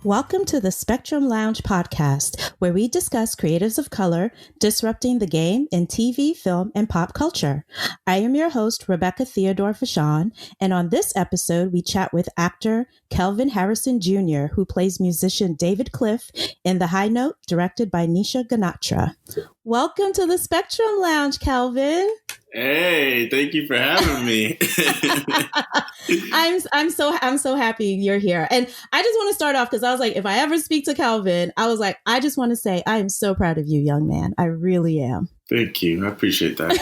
Welcome to the Spectrum Lounge podcast, where we discuss creatives of color disrupting the game in TV, film, and pop culture. I am your host, Rebecca Theodore-Vachon, and on this episode, we chat with actor Kelvin Harrison Jr., who plays musician David Cliff in The High Note, directed by Nisha Ganatra. Welcome to the Spectrum Lounge, Kelvin. Hey, thank you for having me. I'm so happy you're here. And I just want to start off because I was like, if I ever speak to Kelvin, I was like, I just want to say I am so proud of you, young man. I really am. Thank you. I appreciate that.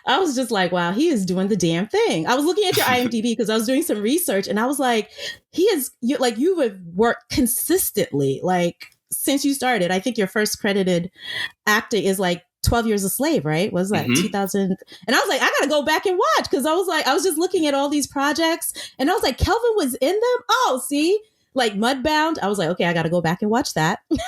I was just like, wow, he is doing the damn thing. I was looking at your IMDb because I was doing some research and I was like, you have worked consistently, like since you started. I think your first credited acting is like 12 Years a Slave, right? Was that 2000? And I was like, I gotta go back and watch because I was just looking at all these projects and I was like, Kelvin was in them. Oh, see, like Mudbound. I was like, okay, I gotta go back and watch that. But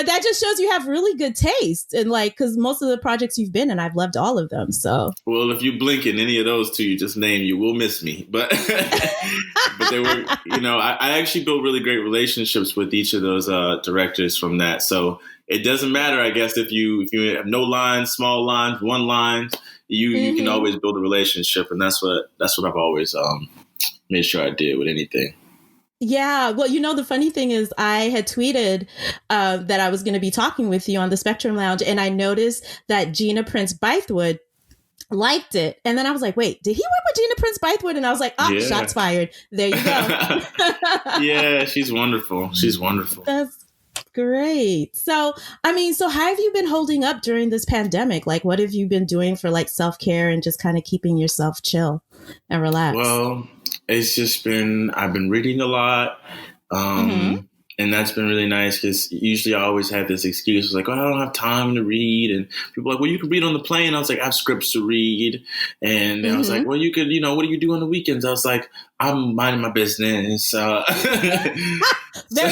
that just shows you have really good taste and like, because most of the projects you've been in, I've loved all of them. So, well, if you blink in any of those two you just named, you will miss me. But but they were, I actually built really great relationships with each of those directors from that. So it doesn't matter, I guess, if you have no lines, small lines, one line, you can always build a relationship, and that's what I've always made sure I did with anything. Yeah, well, the funny thing is, I had tweeted that I was going to be talking with you on the Spectrum Lounge, and I noticed that Gina Prince Bythewood liked it, and then I was like, wait, did he work with Gina Prince Bythewood? And I was like, oh, yeah. Shots fired. There you go. Yeah, she's wonderful. She's wonderful. That's great. So how have you been holding up during this pandemic? Like, what have you been doing for like self-care and just kind of keeping yourself chill and relaxed? Well, it's just I've been reading a lot. And that's been really nice because usually I always have this excuse like, oh, I don't have time to read. And people are like, well, you can read on the plane. I was like, I have scripts to read. And I was like, well, you could, what do you do on the weekends? I was like, I'm minding my business. Very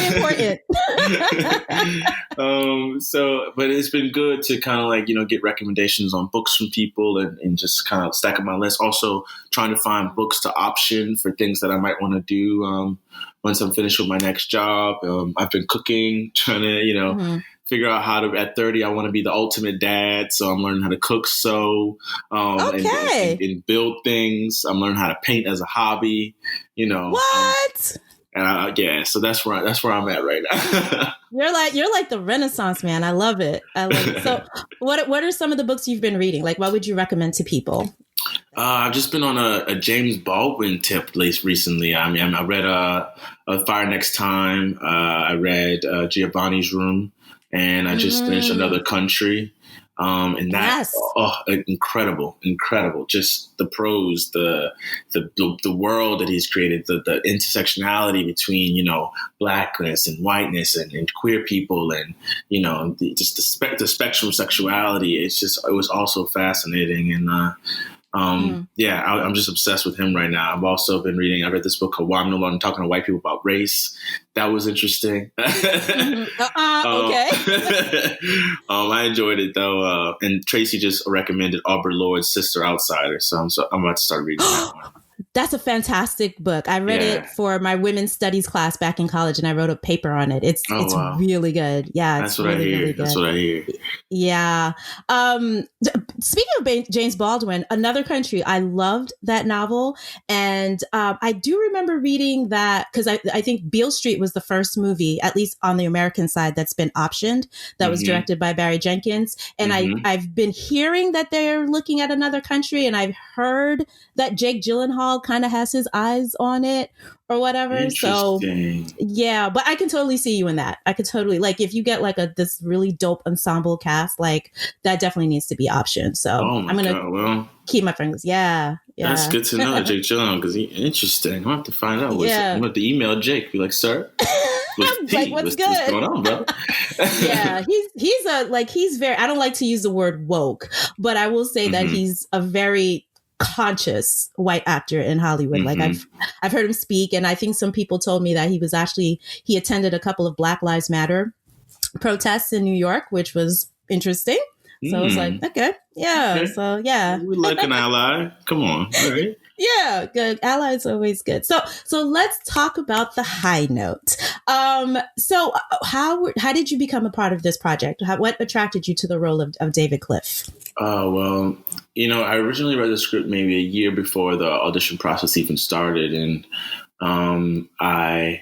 important. But it's been good to kind of like, get recommendations on books from people and just kind of stack up my list. Also trying to find books to option for things that I might want to do once I'm finished with my next job. I've been cooking, trying to, figure out how to, at 30, I want to be the ultimate dad. So I'm learning how to cook, sew, and build things. I'm learning how to paint as a hobby, What? So that's where I'm at right now. You're like the Renaissance man. I love it. So what are some of the books you've been reading? Like, what would you recommend to people? I've just been on a James Baldwin tip recently. I mean, I read A Fire Next Time. I read Giovanni's Room, and I just finished Another Country. And that, incredible. Just the prose, the world that he's created, the intersectionality between, blackness and whiteness and queer people and, just the spectrum of sexuality. It was also fascinating. And, I'm just obsessed with him right now. I've also been reading, I read this book called Why I'm No Longer Talking to White People About Race. That was interesting. Okay. I enjoyed it though. And Tracee just recommended Aubrey Lord's Sister Outsider. So I'm about to start reading that one. That's a fantastic book. I read it for my women's studies class back in college, and I wrote a paper on it. It's really good. Yeah, that's what I hear. Really that's what I hear. Yeah. Speaking of James Baldwin, Another Country, I loved that novel, and I do remember reading that because I think Beale Street was the first movie, at least on the American side, that's been optioned. That was directed by Barry Jenkins, and I've been hearing that they're looking at Another Country, and I've heard that Jake Gyllenhaal kind of has his eyes on it or whatever. So yeah, but I can totally see you in that. I could totally, like, if you get like this really dope ensemble cast, like that definitely needs to be optioned. So I'm gonna keep my fingers. Yeah. That's good to know, Jake Gyllenhaal, because he's interesting. I'll have to find out. I'm gonna have to email Jake. Be like, sir, what's good? What's going on, bro? Yeah, he's very. I don't like to use the word woke, but I will say that he's a very conscious white actor in Hollywood. Like I've heard him speak, and I think some people told me that he attended a couple of Black Lives Matter protests in New York, which was interesting. So I was like, okay, yeah. Okay. So yeah. We like an ally. Come on. All right. Yeah, good. Ally is always good. So let's talk about the high note. So how did you become a part of this project? What attracted you to the role of David Cliff? Oh, well, I originally read the script maybe a year before the audition process even started. And I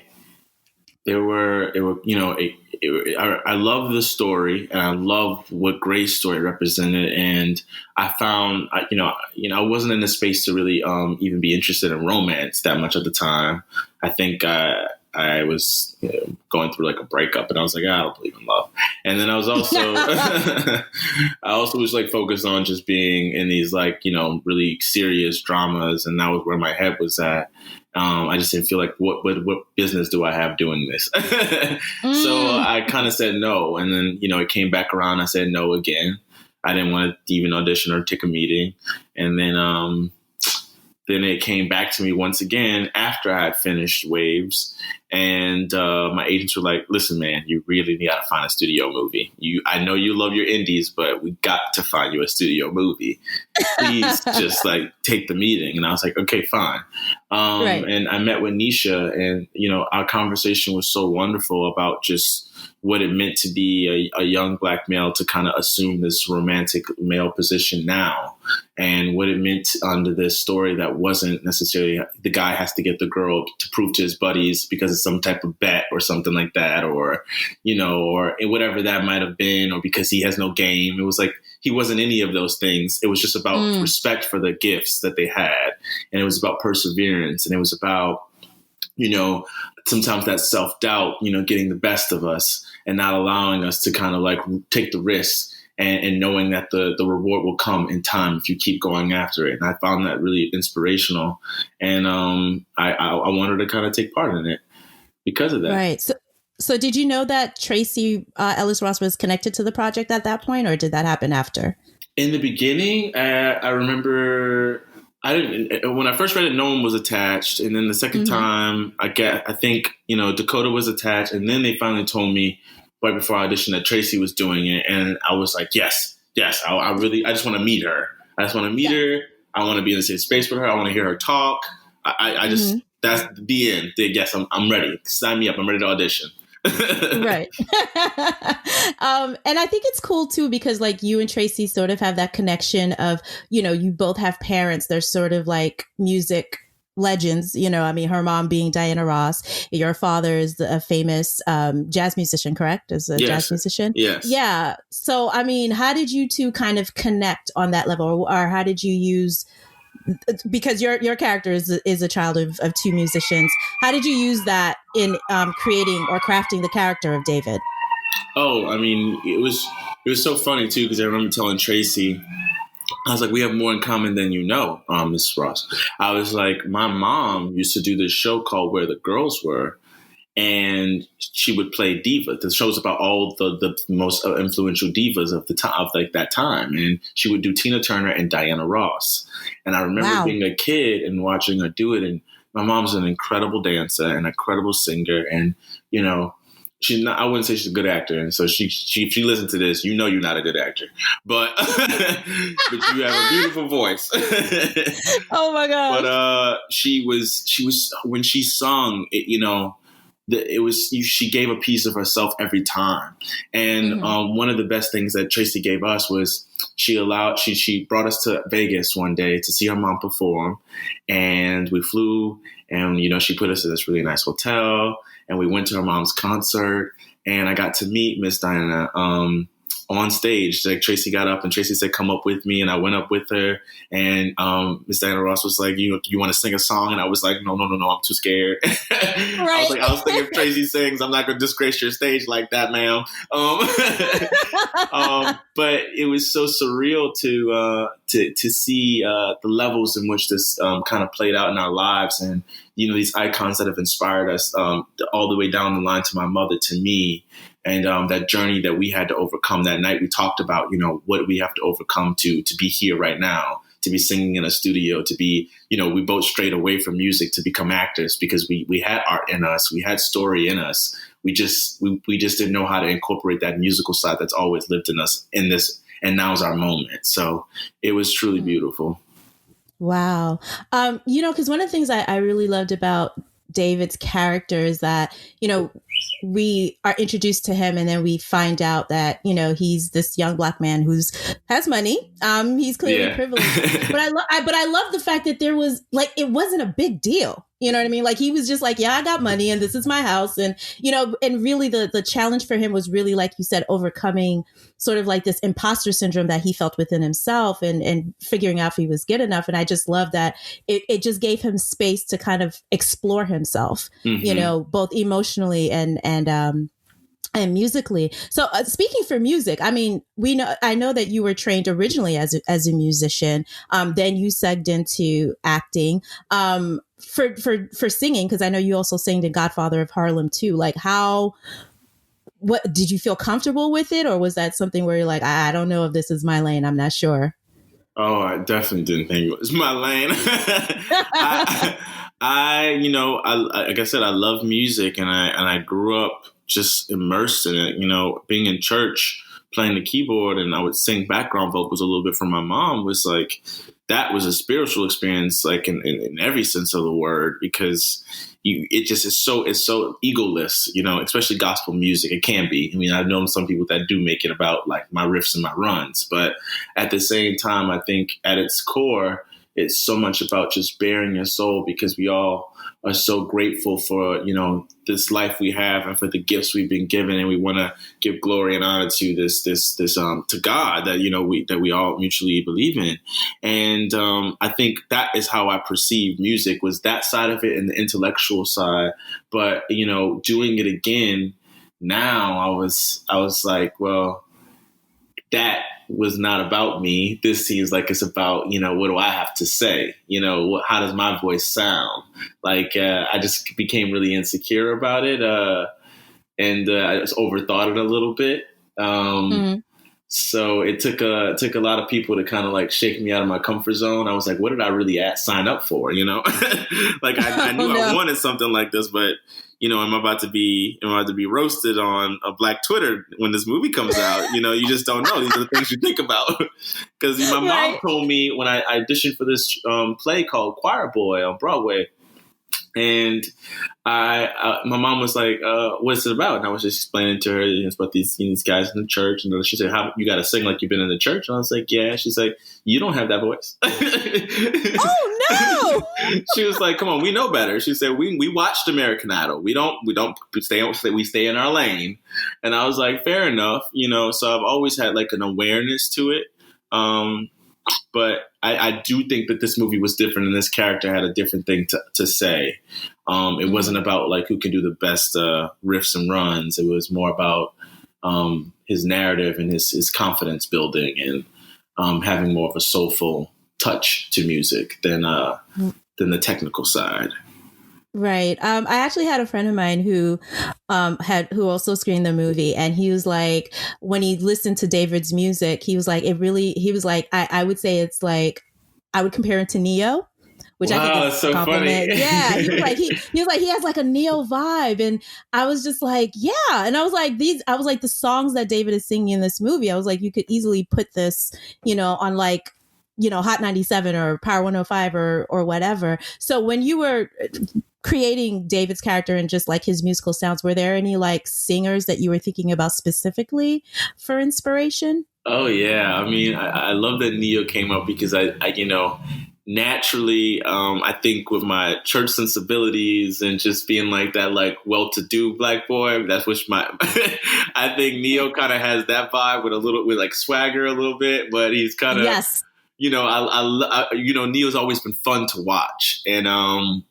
love the story, and I love what Gray's story represented. And I found, I wasn't in the space to really even be interested in romance that much at the time. I think I was going through like a breakup, and I was like, I don't believe in love. And then I was also, I also was like focused on just being in these like, really serious dramas. And that was where my head was at. I just didn't feel like what business do I have doing this? So I kind of said no. And then, it came back around. I said no again. I didn't want to even audition or take a meeting. And then it came back to me once again after I had finished Waves. And my agents were like, listen, man, you really got to find a studio movie. I know you love your indies, but we got to find you a studio movie. Please just like take the meeting. And I was like, okay, fine. Right. And I met with Nisha, and, our conversation was so wonderful about just what it meant to be a young Black male to kind of assume this romantic male position now, and what it meant under this story that wasn't necessarily the guy has to get the girl to prove to his buddies because it's some type of bet or something like that, or whatever that might have been, or because he has no game. It was like he wasn't any of those things. It was just about respect for the gifts that they had, and it was about perseverance, and it was about sometimes that self-doubt, getting the best of us and not allowing us to kind of like take the risks, and knowing that the reward will come in time if you keep going after it. And I found that really inspirational. And I wanted to kind of take part in it because of that. Right. So did you know that Tracee Ellis Ross was connected to the project at that point, or did that happen after? In the beginning, I remember when I first read it, no one was attached. And then the second time I think, Dakota was attached. And then they finally told me right before I auditioned that Tracee was doing it. And I was like, yes, I just want to meet her. I just want to meet her. I want to be in the same space with her. I want to hear her talk. I just, that's the end. Yes, I'm ready. Sign me up. I'm ready to audition. Right. And I think it's cool too, because like you and Tracee sort of have that connection of, you both have parents. They're sort of like music legends, her mom being Diana Ross. Your father is a famous jazz musician, correct? As a jazz musician? Yes. Yeah. So, how did you two kind of connect on that level, or how did you use, because your character is a child of two musicians. How did you use that in creating or crafting the character of David? Oh, it was so funny too, because I remember telling Tracee, I was like, we have more in common than Miss Ross. I was like, my mom used to do this show called Where the Girls Were, and she would play divas. The show's about all the most influential divas of the time, of like that time. And she would do Tina Turner and Diana Ross. And I remember being a kid and watching her do it. And my mom's an incredible dancer and an incredible singer. And, she's not, I wouldn't say she's a good actor. And so if she listens to this, you're not a good actor, but, but you have a beautiful voice. Oh my God. But, she was, when she sung it, she gave a piece of herself every time. And one of the best things that Tracee gave us was she brought us to Vegas one day to see her mom perform. And we flew, and, she put us in this really nice hotel, and we went to her mom's concert, and I got to meet Miss Diana on stage. Like Tracee got up and Tracee said, come up with me. And I went up with her, and Miss Diana Ross was like, you want to sing a song? And I was like, no, I'm too scared. Right. I was thinking if Tracee sings, I'm not going to disgrace your stage like that, ma'am. But it was so surreal to see the levels in which this kind of played out in our lives. And, these icons that have inspired us all the way down the line to my mother, to me. And that journey that we had to overcome that night, we talked about, what we have to overcome to be here right now, to be singing in a studio, to be, we both strayed away from music to become actors because we had art in us. We had story in us. We just didn't know how to incorporate that musical side that's always lived in us in this and now's our moment. So it was truly beautiful. Wow. Because one of the things I really loved about David's character is that, we are introduced to him and then we find out that, he's this young Black man who's has money. He's clearly privileged. But I love the fact that there was it wasn't a big deal. You know what I mean? He was just yeah, I got money and this is my house. And, and really the challenge for him was really, like you said, overcoming sort of this imposter syndrome that he felt within himself and figuring out if he was good enough. And I just love that it just gave him space to kind of explore himself, both emotionally and musically. So speaking for music, I mean, I know that you were trained originally as a musician. Then you segued into acting. For singing, because I know you also sang in Godfather of Harlem too. What did you feel comfortable with it, or was that something where you're I don't know if this is my lane, I'm not sure? Oh, I definitely didn't think it was my lane. Like I said, I love music, and I grew up just immersed in it. Being in church, playing the keyboard, and I would sing background vocals a little bit for my mom was that was a spiritual experience, in every sense of the word, because it's so egoless, especially gospel music. It can be. I mean, I've known some people that do make it about my riffs and my runs, but at the same time, I think at its core, it's so much about just bearing your soul, because we all are so grateful for, this life we have and for the gifts we've been given. And we want to give glory and honor to this to God that we all mutually believe in. And I think that is how I perceived music, was that side of it and the intellectual side. But, doing it again now, I was well, that was not about me. This seems like it's about, what do I have to say? How does my voice sound? I just became really insecure about it. And I just overthought it a little bit. So it took a lot of people to kind of shake me out of my comfort zone. I was like, what did I really sign up for? I knew I wanted something like this, but am I about to be roasted on a Black Twitter when this movie comes out? You just don't know. These are the things you think about. Because my mom told me when I auditioned for this play called Choir Boy on Broadway, and my mom was like, what's it about? And I was just explaining to her, it's about these guys in the church. And she said, how you got to sing like you've been in the church? And I was like, yeah. She's like, you don't have that voice. Oh, no. She was like, come on, we know better. She said, we watched American Idol. We stay in our lane. And I was like, fair enough. So I've always had an awareness to it. But I do think that this movie was different, and this character had a different thing to say. It wasn't about who can do the best riffs and runs. It was more about his narrative and his confidence building, and having more of a soulful touch to music than the technical side. Right. I actually had a friend of mine who also screened the movie, and he was like, when he listened to David's music, he was like, I would say it's I would compare it to Neo, which I think is so a compliment. funny. Yeah. He has a Neo vibe. And I was just like, yeah. And I was like, the songs that David is singing in this movie, I was like, you could easily put this, on Hot 97 or Power 105 or whatever. So when you were creating David's character and just his musical sounds, were there any singers that you were thinking about specifically for inspiration? Oh yeah. I mean, I love that Neo came up, because I naturally, I think with my church sensibilities and just being that well-to-do Black boy, that's which I think Neo kind of has that vibe with swagger a little bit, but he's kind of, yes. Neo's always been fun to watch, and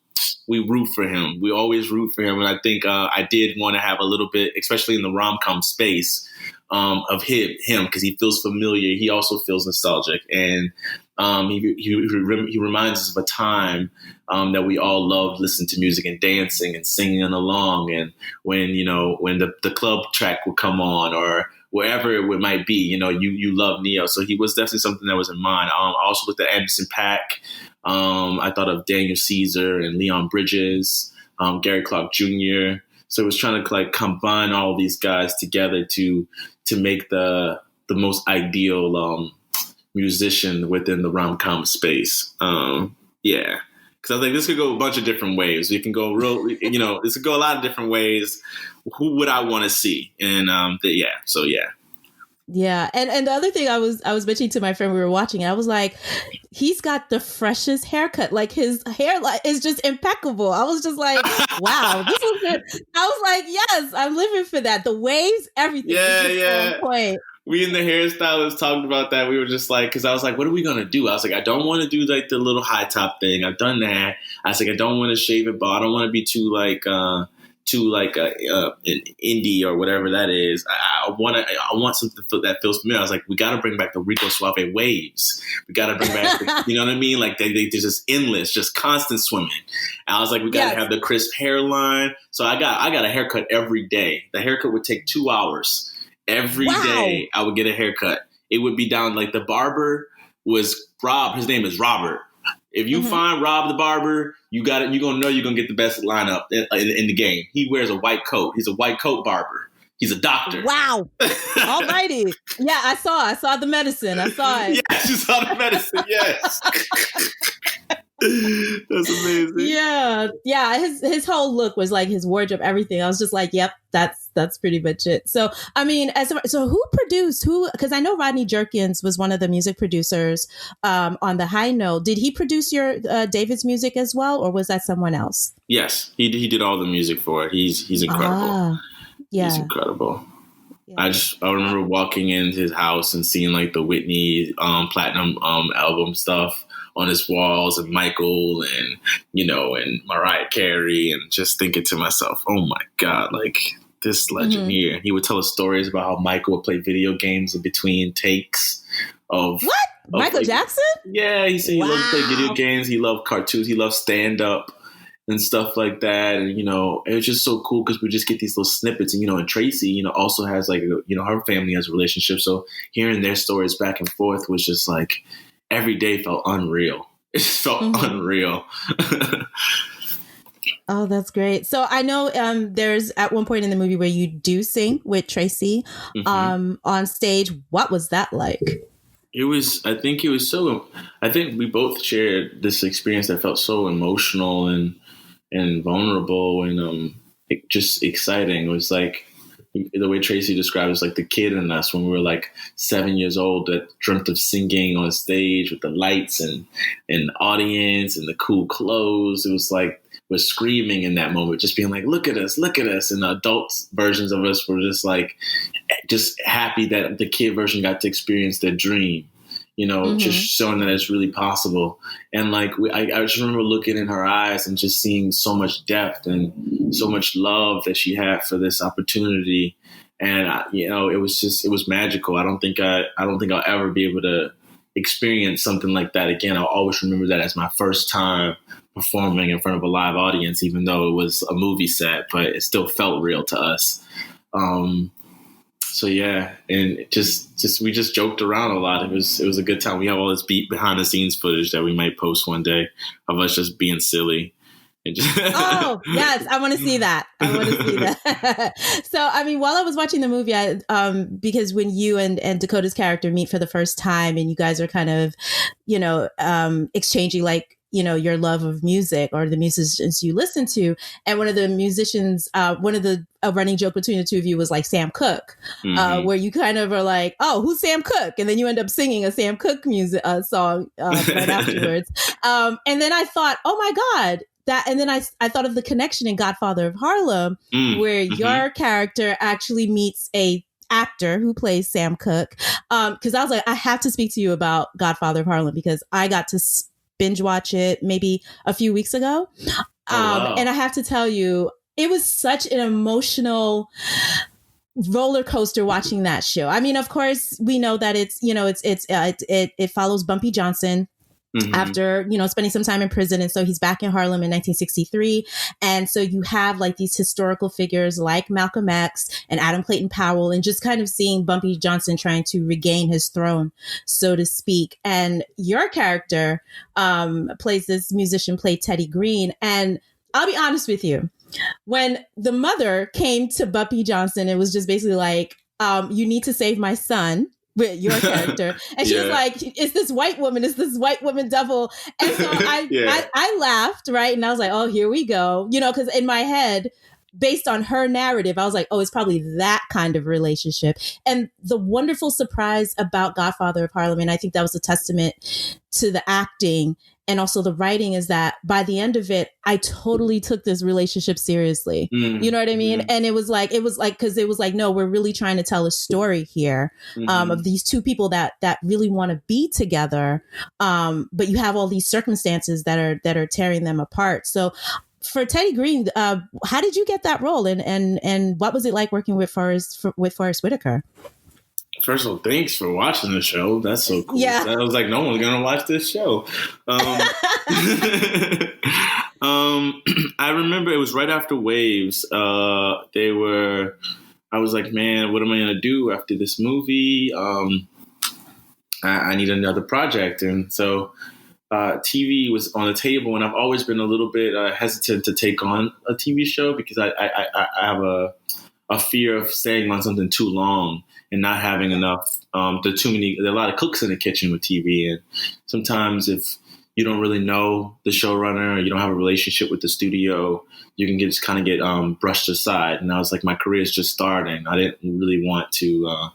we root for him. We always root for him. And I think I did want to have a little bit, especially in the rom-com space, of him, because he feels familiar. He also feels nostalgic. And he reminds us of a time that we all loved listening to music and dancing and singing along. And when the club track would come on, or wherever it might be, you love Neo. So he was definitely something that was in mind. I also looked at Anderson .Paak. I thought of Daniel Caesar and Leon Bridges, Gary Clark Jr. So it was trying to combine all these guys together to make the the most ideal musician within the rom-com space. Yeah. Because I think this could go a bunch of different ways. You can go this could go a lot of different ways. Who would I want to see? And so yeah. Yeah. And the other thing I was mentioning to my friend, we were watching, I was like, he's got the freshest haircut. Like his hairline is just impeccable. I was just like, wow, this was good. I was like, yes, I'm living for that. The waves, everything. Yeah. On point. We and the hairstylist talked about that. We were just like, because I was like, what are we going to do? I was like, I don't want to do like the little high top thing. I've done that. I was like, I don't want to shave it, but I don't want to be too like an indie or whatever that is. I want something that feels familiar. I was like, we got to bring back the Rico Suave waves. We got to bring back, you know what I mean? Like they're just endless, just constant swimming. And I was like, we got to have the crisp hairline. So I got a haircut every day. The haircut would take 2 hours. Every day I would get a haircut. It would be down like the barber was Rob. His name is Robert. If you find Rob the barber, you're going to know you're going to get the best lineup in the game. He wears a white coat. He's a white coat barber. He's a doctor. Wow. All righty. Yeah, I saw the medicine. I saw it. Yes, you saw the medicine. Yes. That's amazing. Yeah. His whole look was like his wardrobe, everything. I was just like, yep, that's pretty much it. So I mean, so who produced because I know Rodney Jerkins was one of the music producers on The High Note. Did he produce your David's music as well, or was that someone else? Yes, he did all the music for it. He's incredible. Yeah, he's incredible. Yeah. I remember walking into his house and seeing like the Whitney platinum album stuff on his walls, and Michael and Mariah Carey, and just thinking to myself, oh my God, like this legend here. He would tell us stories about how Michael would play video games in between takes of Michael Jackson? Yeah, he said he loved to play video games. He loved cartoons. He loved stand up and stuff like that. And, it was just so cool because we just get these little snippets. And, and Tracee, also has like, her family has a relationship. So hearing their stories back and forth was just like, every day felt unreal. It just felt unreal. Oh, that's great. So I know there's at one point in the movie where you do sing with Tracee on stage. What was that like? I think we both shared this experience that felt so emotional and vulnerable and just exciting. It was like, the way Tracee described it was like the kid in us when we were like 7 years old that dreamt of singing on stage with the lights and the audience and the cool clothes. It was like we're screaming in that moment, just being like, look at us. And the adult versions of us were just like, just happy that the kid version got to experience their dream. Just showing that it's really possible. And like, I just remember looking in her eyes and just seeing so much depth and so much love that she had for this opportunity. And it was magical. I don't think I'll ever be able to experience something like that again. I'll always remember that as my first time performing in front of a live audience, even though it was a movie set, but it still felt real to us. So yeah, and we just joked around a lot. It was a good time. We have all this behind the scenes footage that we might post one day of us just being silly. Oh yes, I want to see that. So I mean, while I was watching the movie, because when you and Dakota's character meet for the first time, and you guys are kind of, exchanging like, your love of music or the musicians you listen to. And one of the musicians, a running joke between the two of you was like Sam Cooke, where you kind of are like, oh, who's Sam Cooke? And then you end up singing a Sam Cooke music song right afterwards. And then I thought, oh my God, and then I thought of the connection in Godfather of Harlem, where your character actually meets a actor who plays Sam Cooke. Because I was like, I have to speak to you about Godfather of Harlem because I got to binge watch it maybe a few weeks ago. Wow. And I have to tell you, it was such an emotional roller coaster watching that show. I mean, of course, we know that it follows Bumpy Johnson after, spending some time in prison. And so he's back in Harlem in 1963. And so you have like these historical figures like Malcolm X and Adam Clayton Powell, and just kind of seeing Bumpy Johnson trying to regain his throne, so to speak. And your character plays this musician, played Teddy Green. And I'll be honest with you, when the mother came to Bumpy Johnson, it was just basically like, you need to save my son. with your character. And she was like, it's this white woman, devil. And so I laughed, right? And I was like, oh, here we go. Because in my head, based on her narrative, I was like, oh, it's probably that kind of relationship. And the wonderful surprise about Godfather of Harlem, and I think that was a testament to the acting and also the writing, is that by the end of it, I totally took this relationship seriously. You know what I mean? And it was like, no, we're really trying to tell a story here of these two people that really want to be together. But you have all these circumstances that are tearing them apart. So for Teddy Green, how did you get that role? And what was it like working with Forrest Whitaker? First of all, thanks for watching the show. That's so cool. Yeah. I was like, no one's going to watch this show. I remember it was right after Waves. I was like, man, what am I going to do after this movie? I need another project. And so TV was on the table, and I've always been a little bit hesitant to take on a TV show because I have a fear of staying on something too long and not having enough. There are a lot of cooks in the kitchen with TV, and sometimes if you don't really know the showrunner, or you don't have a relationship with the studio, you can just kind of get brushed aside. And I was like, my career is just starting. I didn't really want to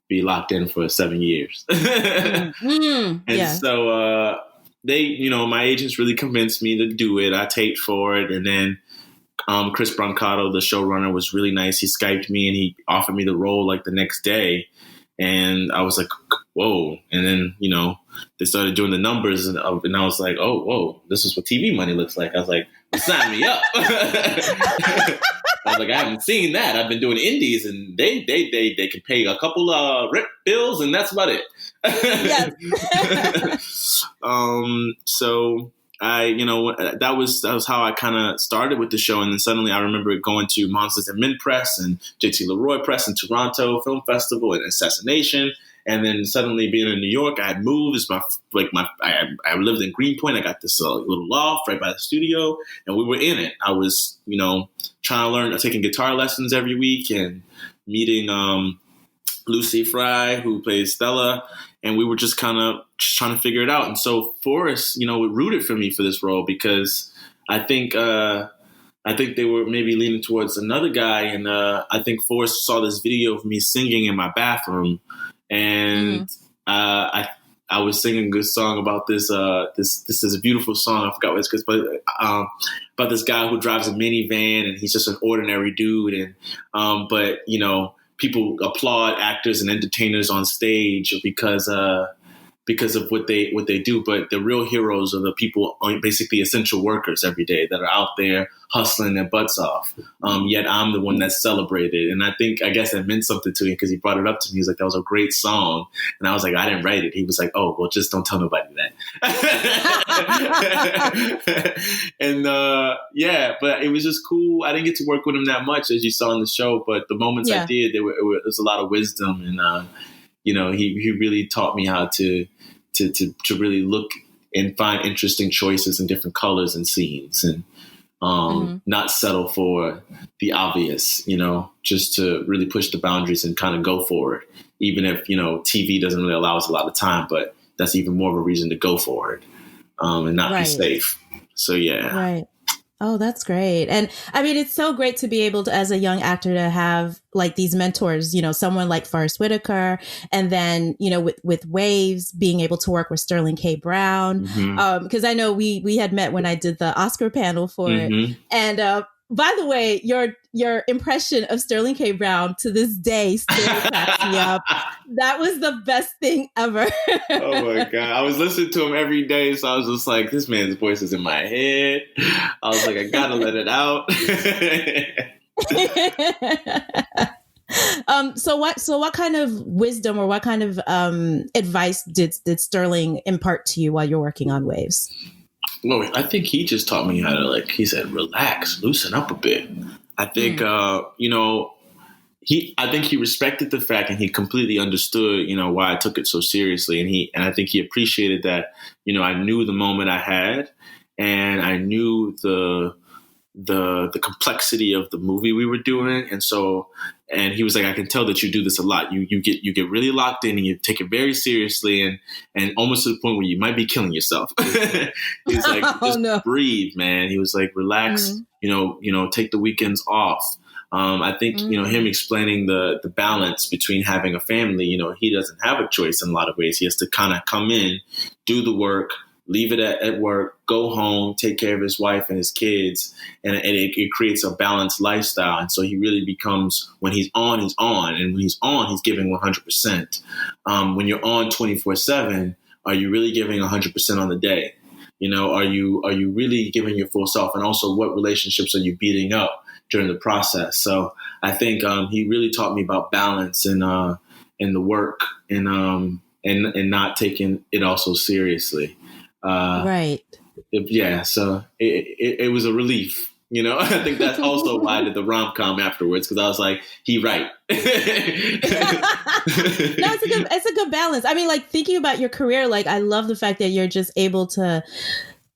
be locked in for 7 years. So they, my agents really convinced me to do it. I taped for it, and then Chris Brancato, the showrunner, was really nice. He Skyped me and he offered me the role like the next day. And I was like, whoa. And then, they started doing the numbers and I was like, oh, whoa, this is what TV money looks like. I was like, sign me up. I was like, I haven't seen that. I've been doing indies and they can pay a couple rent bills and that's about it. Yes. So that was how I kind of started with the show. And then suddenly I remember going to Monsters and Men Press and JT Leroy Press in Toronto Film Festival and Assassination. And then suddenly being in New York, I had moved. I lived in Greenpoint. I got this little loft right by the studio and we were in it. I was, trying to learn, taking guitar lessons every week and meeting Lucy Fry, who plays Stella. And we were just kind of trying to figure it out. And so Forrest, rooted for me for this role because I think they were maybe leaning towards another guy. And I think Forrest saw this video of me singing in my bathroom. And I was singing a good song about this. This is a beautiful song. I forgot what it's called, but about this guy who drives a minivan and he's just an ordinary dude. And but people applaud actors and entertainers on stage because of what they do. But the real heroes are the people, basically essential workers every day that are out there hustling their butts off. Yet I'm the one that's celebrated. And I guess that meant something to him because he brought it up to me. He's like, that was a great song. And I was like, I didn't write it. He was like, oh, well, just don't tell nobody that. And but it was just cool. I didn't get to work with him that much, as you saw in the show. But the moments I did, there was a lot of wisdom. And, he really taught me how to really look and find interesting choices and different colors and scenes and not settle for the obvious, just to really push the boundaries and kind of go for it. Even if, TV doesn't really allow us a lot of time, but that's even more of a reason to go for it and not be safe. So, yeah. Right. Oh, that's great. And I mean, it's so great to be able to, as a young actor, to have like these mentors, someone like Forrest Whitaker, and then, with Waves, being able to work with Sterling K. Brown. Because I know we had met when I did the Oscar panel for it. And by the way, your impression of Sterling K. Brown to this day still cracks me up. That was the best thing ever. Oh my God. I was listening to him every day. So I was just like, this man's voice is in my head. I was like, I gotta let it out. So what kind of wisdom or what kind of advice did Sterling impart to you while you're working on Waves? Well, I think he just taught me how to, he said, relax, loosen up a bit. I think, I think he respected the fact and he completely understood, why I took it so seriously. And I think he appreciated that, I knew the moment I had and I knew the the complexity of the movie we were doing. And he was like, I can tell that you do this a lot. You get really locked in and you take it very seriously and almost to the point where you might be killing yourself. He's like, just breathe, man. He was like, relax, take the weekends off. I think, him explaining the balance between having a family, he doesn't have a choice in a lot of ways. He has to kind of come in, do the work, leave it at work, go home, take care of his wife and his kids. And it creates a balanced lifestyle. And so he really becomes, when he's on, he's on. And when he's on, he's giving 100%. When you're on 24/7, are you really giving 100% on the day? Are you really giving your full self? And also, what relationships are you beating up during the process? So I think he really taught me about balance in the work and not taking it all so seriously. Right. So it was a relief. I think that's also why I did the rom-com afterwards, because I was like, he right. No, it's a good balance. I mean, like, thinking about your career, like, I love the fact that you're just able to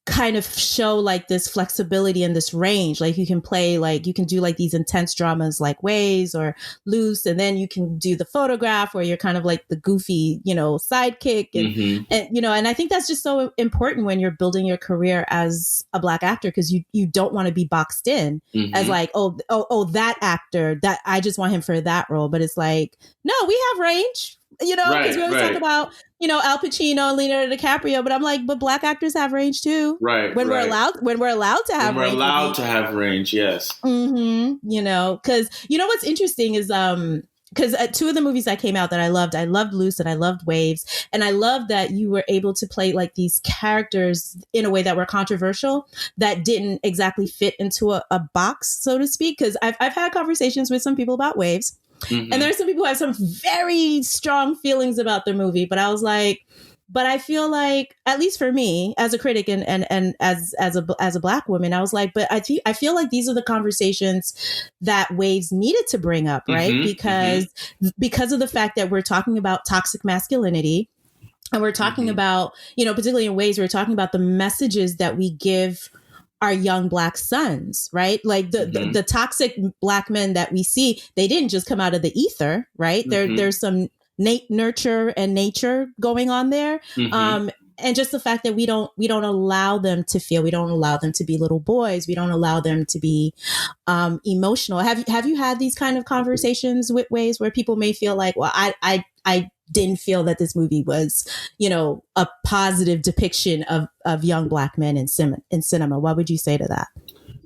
kind of show like this flexibility and this range. Like, you can play, like, you can do like these intense dramas like Waves or Loose, and then you can do The Photograph where you're kind of like the goofy, sidekick. And, and I think that's just so important when you're building your career as a Black actor, because you don't want to be boxed in as like, that actor, that I just want him for that role. But it's like, no, we have range. Because we always talk about, Al Pacino and Leonardo DiCaprio, but I'm like, but Black actors have range too. Right. When we're allowed to have range. We're allowed to have range, yes. Because, what's interesting is, because two of the movies that came out that I loved Loose and I loved Waves. And I love that you were able to play like these characters in a way that were controversial, that didn't exactly fit into a box, so to speak. Because I've had conversations with some people about Waves. And there are some people who have some very strong feelings about the movie, but I was like, but I feel like, at least for me as a critic and as a Black woman, I was like, but I feel like these are the conversations that Waves needed to bring up, right? Because of the fact that we're talking about toxic masculinity, and we're talking about, particularly in Waves, we're talking about the messages that we give our young Black sons, right? Like the toxic Black men that we see, they didn't just come out of the ether, right? There's some nurture and nature going on there. And just the fact that we don't allow them to feel, we don't allow them to be little boys. We don't allow them to be emotional. Have you had these kind of conversations with Waves where people may feel like, well, I didn't feel that this movie was, a positive depiction of young Black men in cinema. What would you say to that?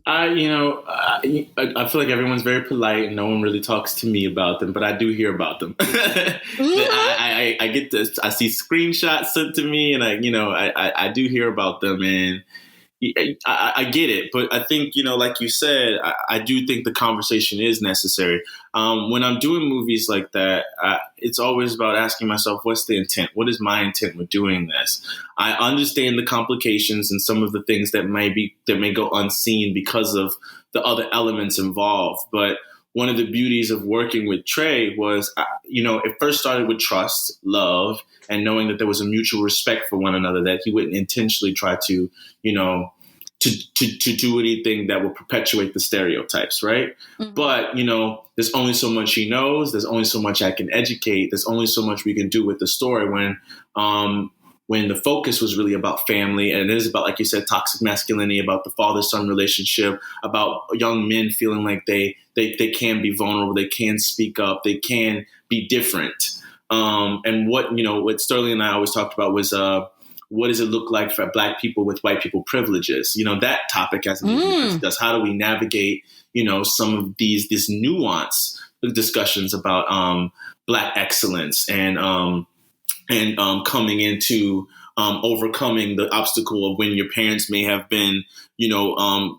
I feel like everyone's very polite and no one really talks to me about them, but I do hear about them. I get this. I see screenshots sent to me, and I do hear about them, and I get it. But I think, like you said, I do think the conversation is necessary. When I'm doing movies like that, it's always about asking myself, what's the intent? What is my intent with doing this? I understand the complications and some of the things that may go unseen because of the other elements involved. But one of the beauties of working with Trey was, it first started with trust, love, and knowing that there was a mutual respect for one another, that he wouldn't intentionally try to, to do anything that will perpetuate the stereotypes, right? But, there's only so much he knows. There's only so much I can educate. There's only so much we can do with the story when the focus was really about family, and it is about, like you said, toxic masculinity, about the father-son relationship, about young men feeling like they can be vulnerable, they can speak up, they can be different. And what Sterling and I always talked about was, what does it look like for Black people with white people privileges? That topic hasn't been discussed. How do we navigate, some of this nuance discussions about Black excellence and coming into overcoming the obstacle of when your parents may have been,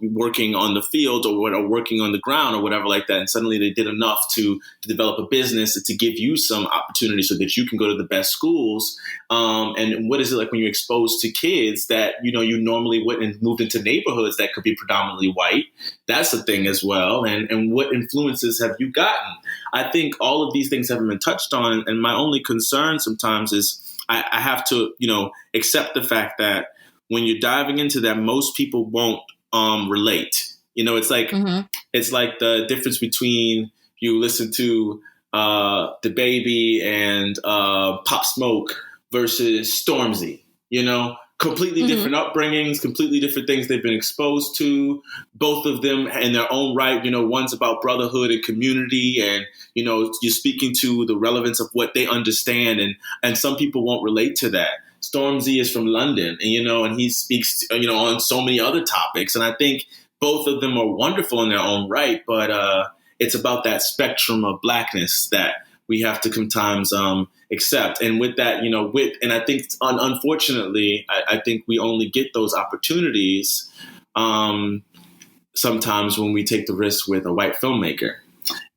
working on the field or working on the ground or whatever like that. And suddenly they did enough to develop a business and to give you some opportunity so that you can go to the best schools. And what is it like when you're exposed to kids that, you normally wouldn't move into neighborhoods that could be predominantly white? That's a thing as well. And what influences have you gotten? I think all of these things haven't been touched on. And my only concern sometimes is I have to, accept the fact that when you're diving into that, most people won't relate. It's like the difference between you listen to the Baby and Pop Smoke versus Stormzy. Completely different upbringings, completely different things they've been exposed to. Both of them in their own right. One's about brotherhood and community, and you're speaking to the relevance of what they understand, and some people won't relate to that. Stormzy is from London, and he speaks on so many other topics, and I think both of them are wonderful in their own right, but it's about that spectrum of blackness that we have to sometimes accept. And with that, and I think, unfortunately, I think we only get those opportunities sometimes when we take the risk with a white filmmaker.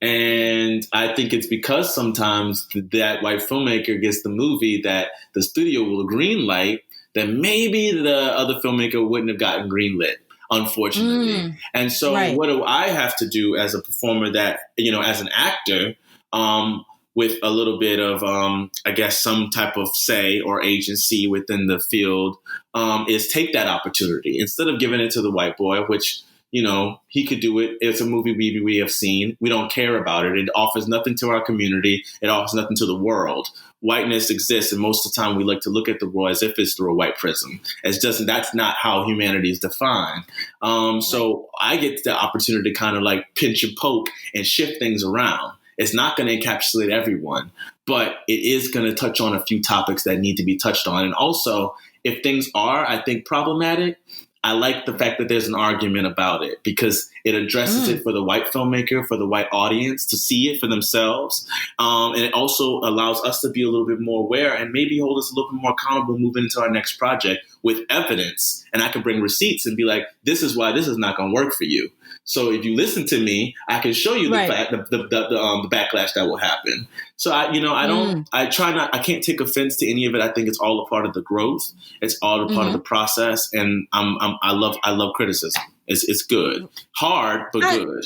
And I think it's because sometimes that white filmmaker gets the movie that the studio will greenlight that maybe the other filmmaker wouldn't have gotten greenlit, unfortunately. And so what do I have to do as a performer that, as an actor, with a little bit of, I guess, some type of say or agency within the field, is take that opportunity instead of giving it to the white boy, which, he could do it. It's a movie we have seen. We don't care about it. It offers nothing to our community. It offers nothing to the world. Whiteness exists, and most of the time we like to look at the world as if it's through a white prism. That's not how humanity is defined. So I get the opportunity to kind of like pinch and poke and shift things around. It's not going to encapsulate everyone, but it is going to touch on a few topics that need to be touched on. And also, if things are, I think, problematic, I like the fact that there's an argument about it because it addresses it for the white filmmaker, for the white audience to see it for themselves. And it also allows us to be a little bit more aware and maybe hold us a little bit more accountable moving into our next project with evidence. And I can bring receipts and be like, this is why this is not going to work for you. So if you listen to me, I can show you the backlash that will happen. So I can't take offense to any of it. I think it's all a part of the growth. It's all a part of the process. And I love criticism. It's good, hard, but good.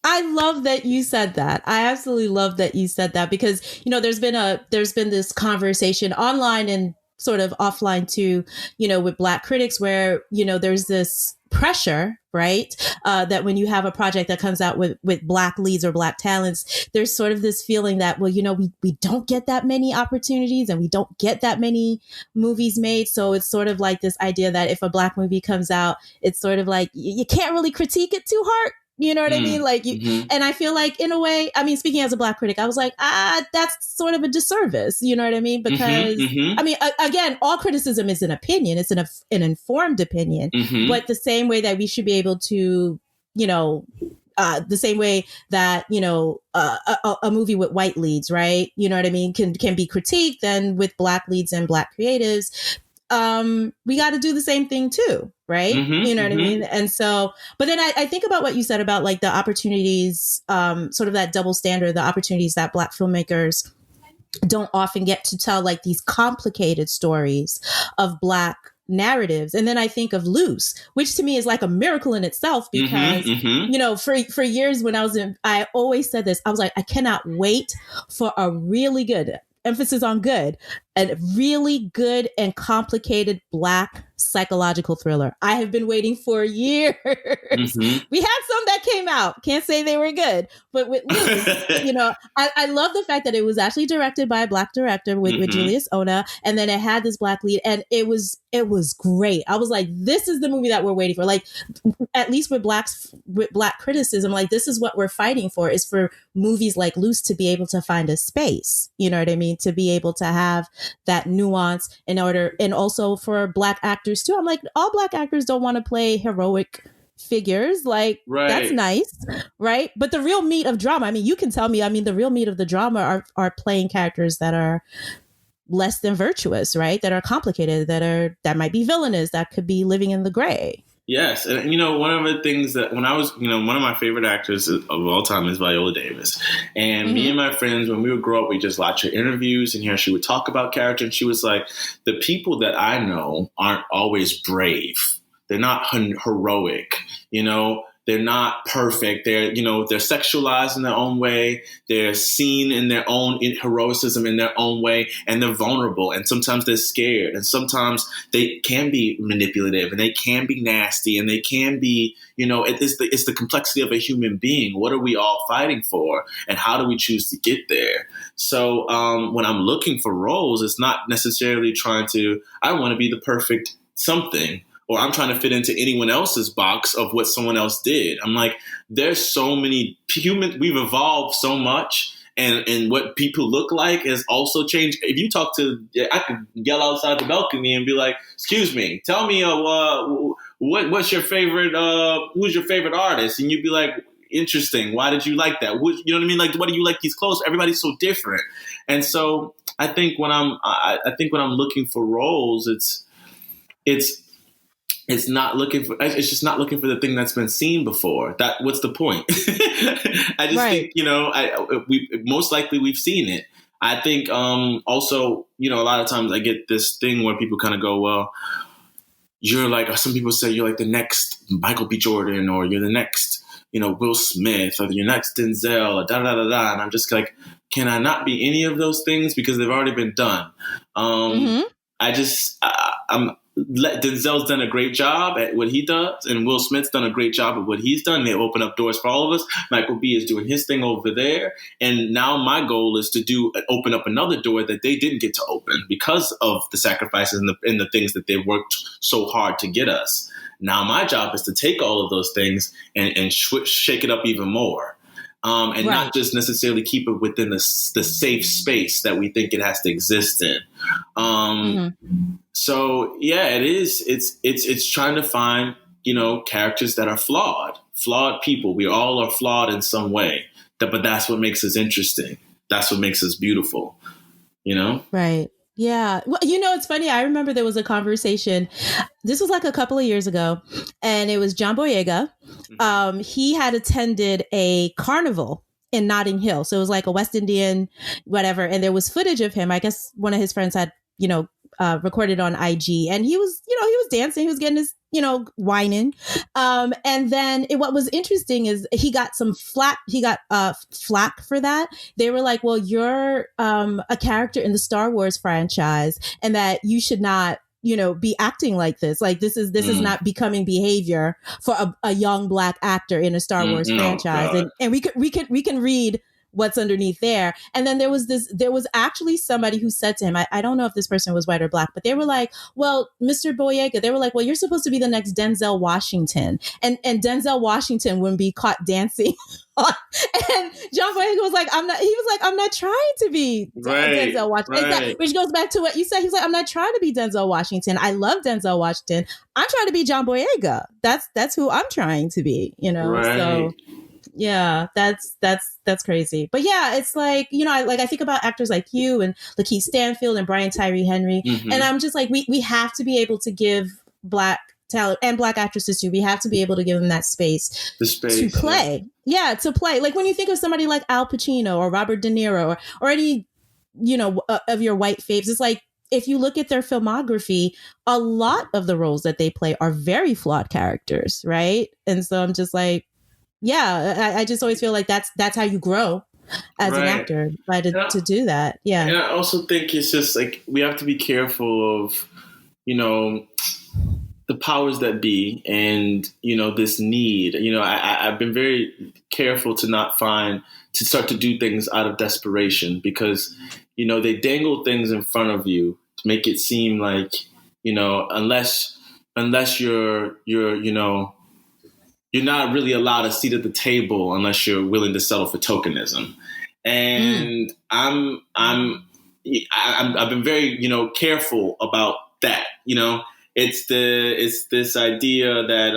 I love that you said that. I absolutely love that you said that because, there's been this conversation online and sort of offline too, with Black critics where, there's this pressure, right? That when you have a project that comes out with Black leads or Black talents, there's sort of this feeling that, well, we don't get that many opportunities and we don't get that many movies made. So it's sort of like this idea that if a Black movie comes out, it's sort of like you can't really critique it too hard. You know what I mean? Like and I feel like in a way, I mean, speaking as a Black critic, I was like, that's sort of a disservice. You know what I mean? Because I mean, again, all criticism is an opinion. It's an informed opinion, but the same way that we should be able to, the same way that, a movie with white leads, right? You know what I mean? Can be critiqued, then with Black leads and Black creatives, we got to do the same thing too, right? You know what I mean? And so, but then I think about what you said about like the opportunities, sort of that double standard, the opportunities that Black filmmakers don't often get to tell like these complicated stories of Black narratives. And then I think of Loose, which to me is like a miracle in itself because, for years when I always said this, I was like, I cannot wait for a really good, emphasis on good, a really good and complicated Black psychological thriller. I have been waiting for years. We had some that came out. Can't say they were good, but with Loose, I love the fact that it was actually directed by a Black director with Julius Ona, and then it had this Black lead, and it was great. I was like, this is the movie that we're waiting for. Like, at least with Black criticism, like this is what we're fighting for, is for movies like Loose to be able to find a space. You know what I mean? To be able to have that nuance in order, and also for Black actors too. I'm like, all Black actors don't want to play heroic figures. Like, that's nice, right? But the real meat of drama, I mean, you can tell me, I mean, the real meat of the drama are playing characters that are less than virtuous, right? That are complicated, that might be villainous, that could be living in the gray. Yes. And, one of the things that when I was, one of my favorite actors of all time is Viola Davis. And me and my friends, when we would grow up, we just watch her interviews and hear she would talk about character. And she was like, the people that I know aren't always brave. They're not heroic. They're not perfect. They're sexualized in their own way. They're seen in their own heroicism in their own way, and they're vulnerable. And sometimes they're scared, and sometimes they can be manipulative, and they can be nasty, and they can be, it's the complexity of a human being. What are we all fighting for, and how do we choose to get there? So when I'm looking for roles, it's not necessarily I want to be the perfect something, or I'm trying to fit into anyone else's box of what someone else did. I'm like, there's so many humans, we've evolved so much, and what people look like has also changed. If you talk I could yell outside the balcony and be like, excuse me, tell me what's your favorite, who's your favorite artist? And you'd be like, interesting. Why did you like that? You know what I mean? Like, why do you like these clothes? Everybody's so different. And so I think when I'm looking for roles, it's not looking for. It's just not looking for the thing that's been seen before. What's the point? I just think we most likely we've seen it. I think also a lot of times I get this thing where people kind of go, well, you're like, some people say you're like the next Michael B. Jordan, or you're the next Will Smith, or you're next Denzel, or da da da da. And I'm just like, can I not be any of those things because they've already been done? Denzel's done a great job at what he does, and Will Smith's done a great job at what he's done. They open up doors for all of us. Michael B. is doing his thing over there, and now my goal is to open up another door that they didn't get to open because of the sacrifices and the things that they've worked so hard to get us. Now my job is to take all of those things and shake it up even more. And not just necessarily keep it within the safe space that we think it has to exist in. So yeah, it is. It's trying to find characters that are flawed people. We all are flawed in some way. But that's what makes us interesting. That's what makes us beautiful. Right. Yeah. Well, it's funny. I remember there was a conversation. This was like a couple of years ago, and it was John Boyega. He had attended a carnival in Notting Hill. So it was like a West Indian, whatever. And there was footage of him. I guess one of his friends had, recorded on IG, and he was dancing. He was getting his, whining. And then what was interesting is he got some flack. He got flack for that. They were like, well, you're a character in the Star Wars franchise, and that you should not, be acting like this. Like this is not becoming behavior for a young Black actor in a Star Wars franchise. And we can read what's underneath there. And then there was actually somebody who said to him, I don't know if this person was white or Black, but they were like, well, Mr. Boyega, they were like, well, you're supposed to be the next Denzel Washington. And Denzel Washington wouldn't be caught dancing. And John Boyega was like, I'm not trying to be Denzel Washington. Right. Which goes back to what you said. He's like, I'm not trying to be Denzel Washington. I love Denzel Washington. I'm trying to be John Boyega. That's who I'm trying to be, Right. So yeah, that's crazy. But yeah, it's like, I think about actors like you and Lakeith Stanfield and Brian Tyree Henry. And I'm just like, we have to be able to give Black talent and Black actresses too. We have to be able to give them that space to play. Yeah, to play. Like when you think of somebody like Al Pacino or Robert De Niro or any, of your white faves, it's like, if you look at their filmography, a lot of the roles that they play are very flawed characters, right? And so I'm just like, yeah, I just always feel like that's how you grow as an actor, to do that. Yeah. And I also think it's just like we have to be careful of, the powers that be and, this need. I've been very careful to start to do things out of desperation because, they dangle things in front of you to make it seem like, unless you're not really allowed a seat at the table unless you're willing to settle for tokenism. And I've been very, careful about that. It's this idea that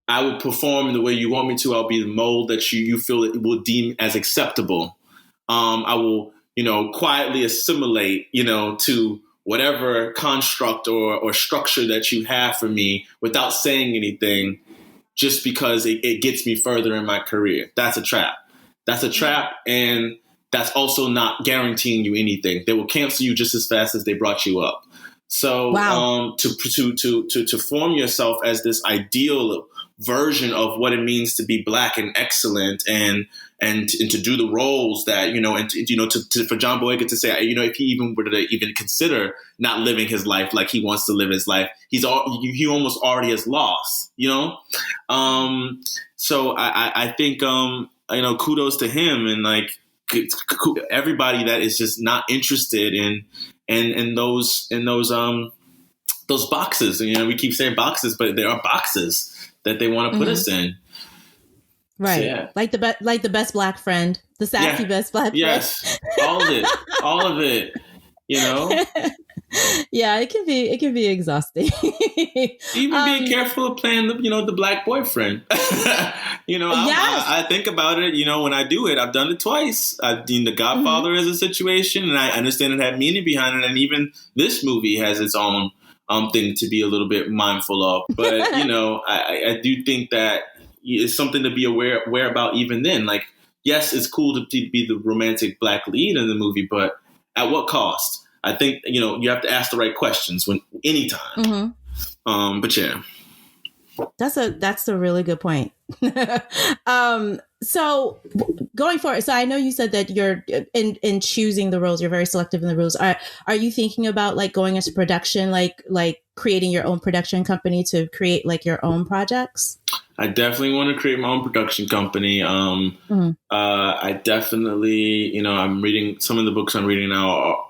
I will perform the way you want me to. I'll be the mold that you feel it will deem as acceptable. I will, quietly assimilate, to whatever construct or structure that you have for me without saying anything, just because it gets me further in my career. That's a trap. And that's also not guaranteeing you anything. They will cancel you just as fast as they brought you up. So to form yourself as this ideal version of what it means to be Black and excellent and to do the roles that, and for John Boyega to say, if he even were to even consider not living his life like he wants to live his life, he almost already has lost, So I think, kudos to him, and like everybody that is just not interested in those boxes. We keep saying boxes, but there are boxes that they want to put us in. Right. So, yeah. Like the best Black friend, the sassy best Black friend. Yes. All of it, Yeah, it can be exhausting. Even being careful of playing the Black boyfriend. I think about it, when I do it, I've done it twice. I've seen The Godfather as a situation, and I understand it had meaning behind it. And even this movie has its own thing to be a little bit mindful of. But, I do think that it's something to be aware about even then. Like, yes, it's cool to be the romantic Black lead in the movie, but at what cost? I think, you have to ask the right questions anytime. But yeah. That's a really good point. So going forward, so I know you said that you're in choosing the roles, you're very selective in the roles. Are you thinking about like going into production, like creating your own production company to create like your own projects? I definitely want to create my own production company. I definitely, I'm reading some of the books I'm reading now are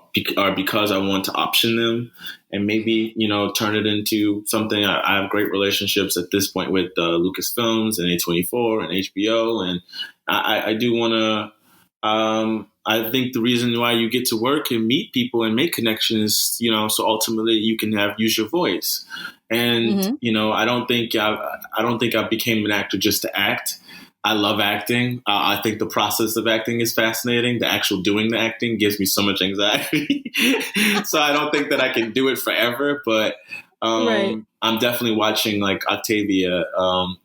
because I want to option them and maybe, turn it into something. I have great relationships at this point with Lucasfilms and A24 and HBO. And I do want to, I think the reason why you get to work and meet people and make connections, so ultimately you can use your voice. And, I don't think I became an actor just to act. I love acting. I think the process of acting is fascinating. The actual doing the acting gives me so much anxiety. So I don't think that I can do it forever, but I'm definitely watching like Octavia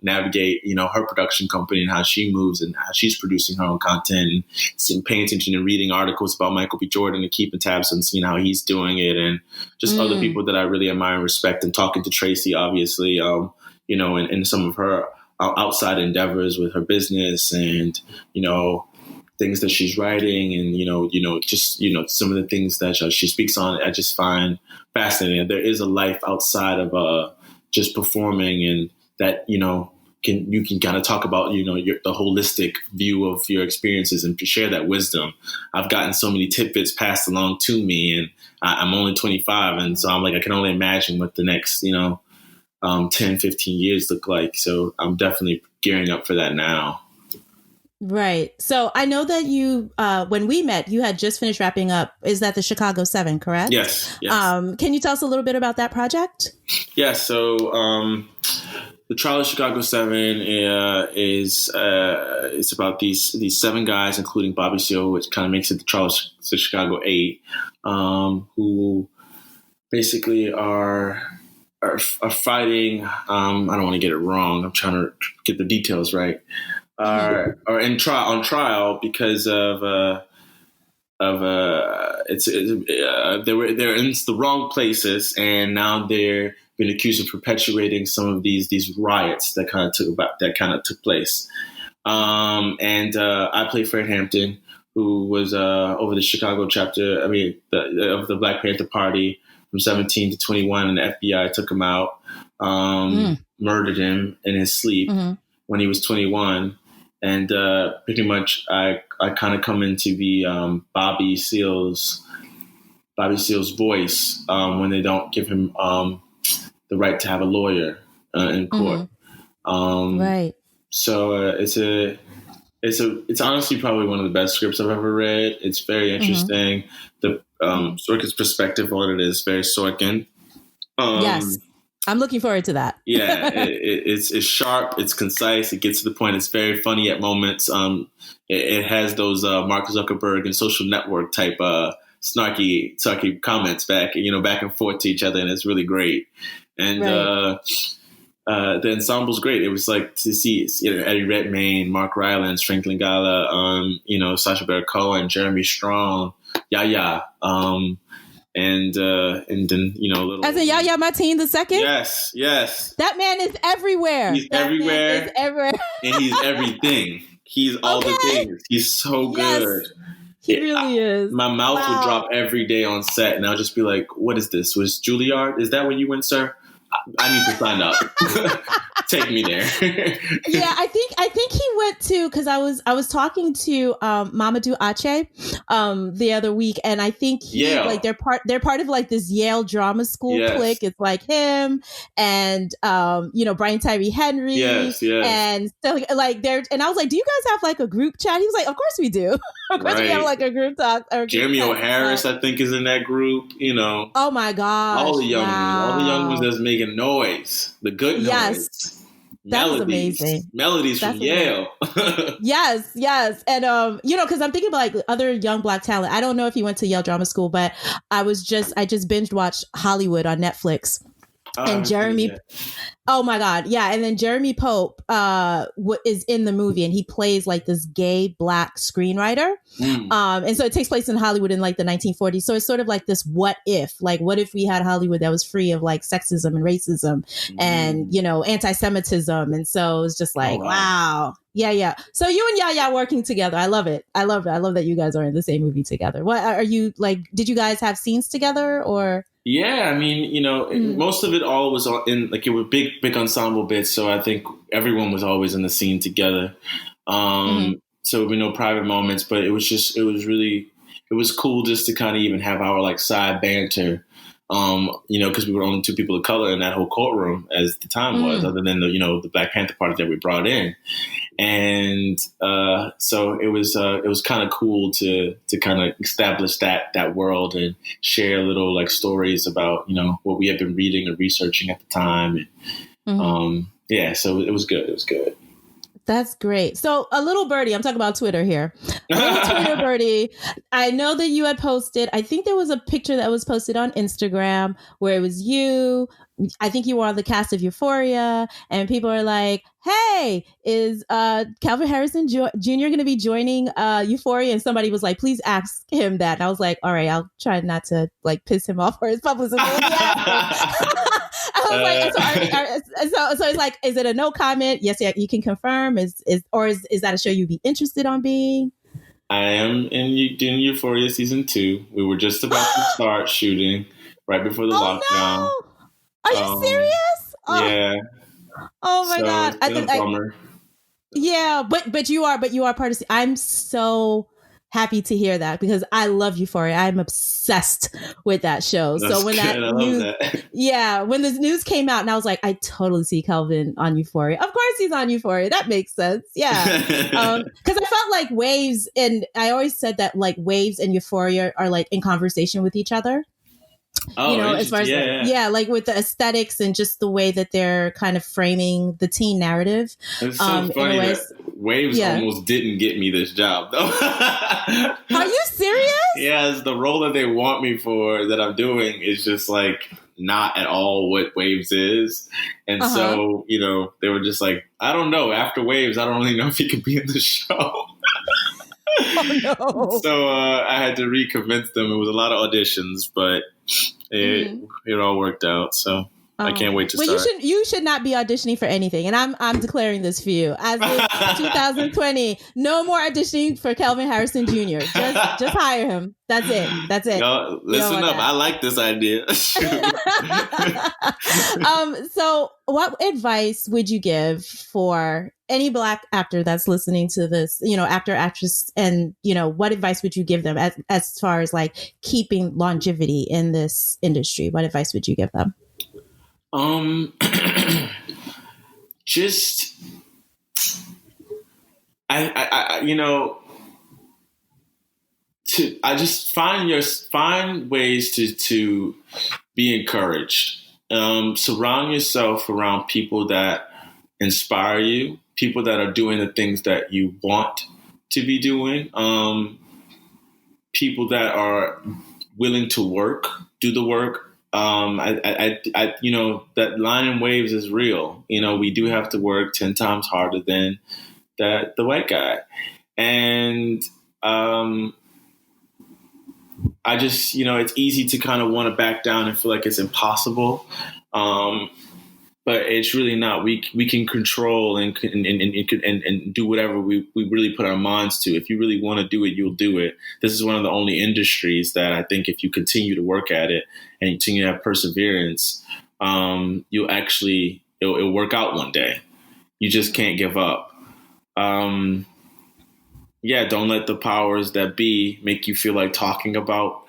navigate, her production company and how she moves and how she's producing her own content and paying attention and reading articles about Michael B. Jordan and keeping tabs on seeing how he's doing it, and just other people that I really admire and respect, and talking to Tracee, obviously, in some of her outside endeavors with her business and, things that she's writing and, just, some of the things that she speaks on, I just find fascinating. There is a life outside of just performing, and that, you can kind of talk about, the holistic view of your experiences and share that wisdom. I've gotten so many tidbits passed along to me, and I'm only 25. And so I'm like, I can only imagine what the next, 10, 15 years look like. So I'm definitely gearing up for that now. Right. So I know that you, when we met, you had just finished wrapping up. Is that the Chicago 7, correct? Yes. Can you tell us a little bit about that project? Yeah. So the Trial of Chicago 7 is it's about these 7 guys, including Bobby Seale, which kind of makes it the Trial of the Chicago 8, who basically are fighting. I don't want to get it wrong. I'm trying to get the details right. Are on trial because of they're in the wrong places, and now they're been accused of perpetuating some of these riots that kind of took place. And I play Fred Hampton, who was over the Chicago chapter. of the Black Panther Party from 17 to 21, and the FBI took him out, murdered him in his sleep when he was 21. And pretty much I kind of come into be Bobby Seale's voice when they don't give him the right to have a lawyer in court. Right. So it's honestly probably one of the best scripts I've ever read. It's very interesting. The Sorkin's perspective on it is very Sorkin. Yes. I'm looking forward to that. Yeah, it's sharp, it's concise, it gets to the point. It's very funny at moments. It has those Mark Zuckerberg and Social Network type snarky comments back and forth to each other, and it's really great. And the ensemble's great. It was like to see Eddie Redmayne, Mark Rylance, Frank Langella, Sacha Baron Cohen, Jeremy Strong, Yaya. and then little as in Yahya Martin the second. Yes. That man is everywhere. He's everywhere, and he's everything. He's all the things. He's so good. He really is. My mouth would drop every day on set, and I'll just be like, "What is this? Was Juilliard? Is that where you went, sir? I need to sign up. Take me there." Yeah, I think he went to, because I was talking to Mamadou Ache the other week, and I think like they're part of like this Yale drama school clique. It's like him and Brian Tyree Henry. Yes. And so like they're, and I was like, "Do you guys have like a group chat?" He was like, "Of course we do. Of course we have like a group talk." Jeremy O'Harris, I think, is in that group. Oh my gosh! All the young ones that's making noise, the good noise. Yes. That was amazing. Melodies from Yale. Yes. And, because I'm thinking about like other young Black talent. I don't know if he went to Yale Drama School, but I just binge watched Hollywood on Netflix. And Jeremy, oh my God. Yeah. And then Jeremy Pope is in the movie, and he plays like this gay Black screenwriter. And so it takes place in Hollywood in like the 1940s. So it's sort of like this what if we had Hollywood that was free of like sexism and racism and, anti-Semitism. And so it's just like, wow. Yeah. So you and Yahya working together. I love it. I love that you guys are in the same movie together. What are you like? Did you guys have scenes together or? Yeah, I mean, most of it all was in like it were big ensemble bits. So I think everyone was always in the scene together. So there would be no private moments, but it was cool just to kind of even have our like side banter. Because we were only two people of color in that whole courtroom as the time was, other than the Black Panther party that we brought in. And so it was kind of cool to kind of establish that world and share little like stories about what we had been reading or researching at the time. And, so it was good. It was good. That's great. So a little birdie, I'm talking about Twitter here. A little Twitter birdie. I know that you had posted, I think there was a picture that was posted on Instagram where it was you. I think you were on the cast of Euphoria, and people are like, "Hey, is Kelvin Harrison Jr. going to be joining Euphoria?" And somebody was like, "Please ask him that." And I was like, "All right, I'll try not to like piss him off for his publicity." I was like, so it's like, is it a no comment? Yes, yeah, you can confirm. Is that a show you'd be interested on being? I am in Euphoria season 2. We were just about to start shooting right before the lockdown. No. Are you serious? Yeah. Oh my God! Bummer. Yeah, but you are part of. I'm so happy to hear that because I love Euphoria. I'm obsessed with that show. That's so when good. when the news came out, and I was like, I totally see Kelvin on Euphoria. Of course, he's on Euphoria. That makes sense. Yeah, because I felt like Waves, and I always said that like Waves and Euphoria are like in conversation with each other. As far as like with the aesthetics and just the way that they're kind of framing the teen narrative. It's so funny that Waves almost didn't get me this job though. Are you serious? Yes, the role that they want me for that I'm doing is just like not at all what Waves is. And so, they were just like, I don't know. After Waves, I don't really know if he could be in the show. Oh no! So I had to reconvince them. It was a lot of auditions, but it all worked out. So I can't wait to start. You should not be auditioning for anything, and I'm declaring this for you as of 2020. No more auditioning for Kelvin Harrison Jr. Just hire him. That's it. Y'all, listen up. I like this idea. So what advice would you give for any Black actor that's listening to this, actor, actress, and, what advice would you give them as far as like keeping longevity in this industry? What advice would you give them? Just, I just find ways to be encouraged. Surround yourself around people that inspire you, people that are doing the things that you want to be doing, people that are willing to do the work. That line in Waves is real. We do have to work 10 times harder than the white guy. And I just, it's easy to kind of want to back down and feel like it's impossible. But it's really not. We can control and do whatever we really put our minds to. If you really want to do it, you'll do it. This is one of the only industries that I think if you continue to work at it and continue to have perseverance, it'll work out one day. You just can't give up. Don't let the powers that be make you feel like talking about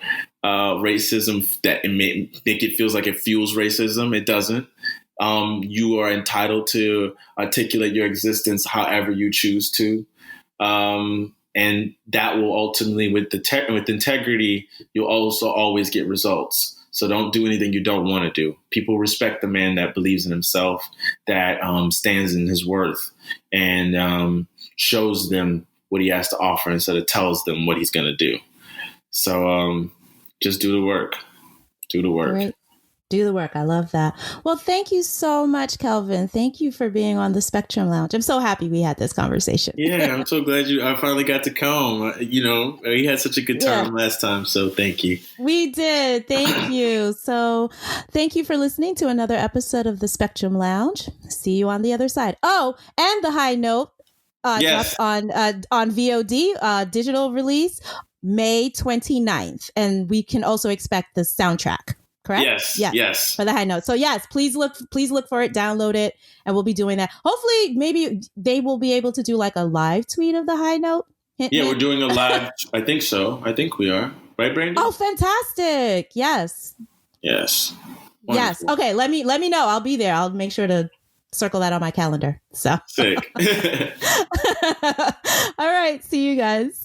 racism that make it feels like it fuels racism. It doesn't. You are entitled to articulate your existence however you choose to. And that will ultimately, with integrity, you'll also always get results. So don't do anything you don't want to do. People respect the man that believes in himself, that stands in his worth, and shows them what he has to offer instead of tells them what he's going to do. So just do the work. Do the work. Great. Do the work. I love that. Well, thank you so much, Kelvin. Thank you for being on the Spectrum Lounge. I'm so happy we had this conversation. Yeah, I'm so glad I finally got to come. We had such a good time last time. So thank you. We did. Thank you. So thank you for listening to another episode of the Spectrum Lounge. See you on the other side. Oh, and the high note drops on VOD, digital release, May 29th. And we can also expect the soundtrack. Correct? Yes. For the high note. So yes, please look for it, download it, and we'll be doing that. Hopefully, maybe they will be able to do like a live tweet of the high note. Hint. We're doing a live. I think so. I think we are. Right, Brandon? Oh, fantastic. Yes. Yes. Wonderful. Yes. Okay. Let me know. I'll be there. I'll make sure to circle that on my calendar. So. Sick. All right. See you guys.